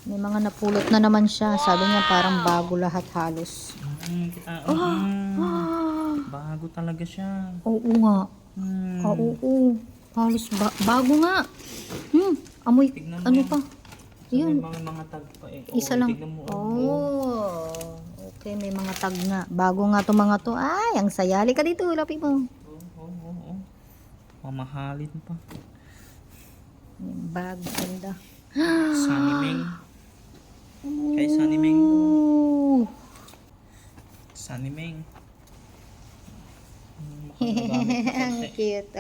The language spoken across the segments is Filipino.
May mga napulot na naman siya. Sabi niya parang bago lahat halos. Bago talaga siya. Oo nga. Oo. Halos bago nga. Amoy, Tignan mo ano yan. pa? May Yun. mga tag pa eh. Isa lang. Tignan mo. Oh. Okay, may mga tag nga. Bago nga to mga to. Ay, ang saya. Halika dito, lapit mo. Oo. Mamahalin pa. Yung bag, ganda. Sunny Ming. Kay Sunny Ming to. Sunny Ming. Ang cute.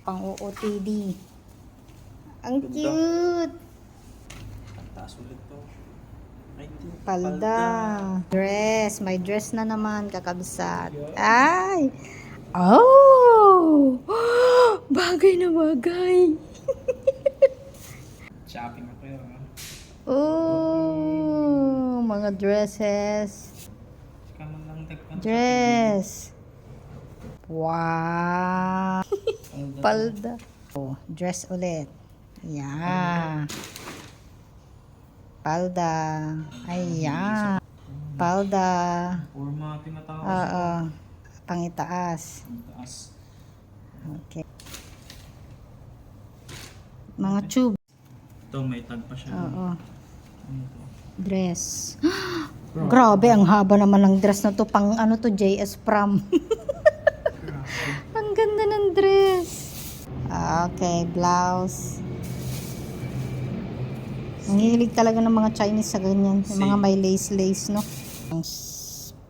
Pang OOTD. Ang cute. Taas ulit to. Ay, hindi. Palda. Dress. May dress na naman. Kakabsat. Ay! Oh! Bagay na bagay. Shopping ako yun. Oh! Mga dresses. Kaman lang tagpan. Dress. Wow! Palda. Oh, dress ulit. Yeah. Palda. Ayan. Palda. Forma tinatawag Oo. Pangitaas. taas. Okay. Mga tube. Ito may tag pa siya. Oo. Ano to? Dress. Grabe, ang haba naman ng dress na to. Pang ano to, JS Prom. Ang ganda ng dress. Okay, blouse. Ang hilig talaga ng mga Chinese sa ganyan. Yung mga may lace-lace, no? Ang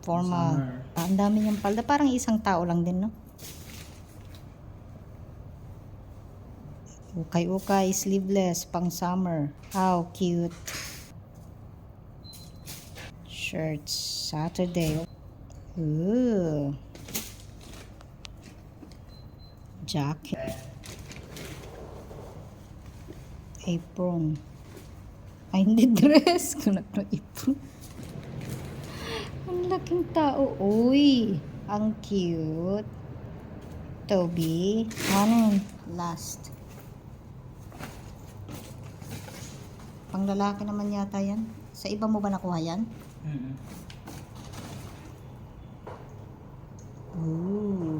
formal. Ang dami niyang palda. Parang isang tao lang din, no? Ukay-ukay, sleeveless, pang summer. How cute. Shirts, Saturday. Ooh. Jacket. Apron. Ay, hindi dress. Kunat na apron. Ang laking tao. Uy, ang cute. Toby. Ano? Last. Pang lalaki naman yata yan. Sa iba mo ba nakuha yan? Ooh.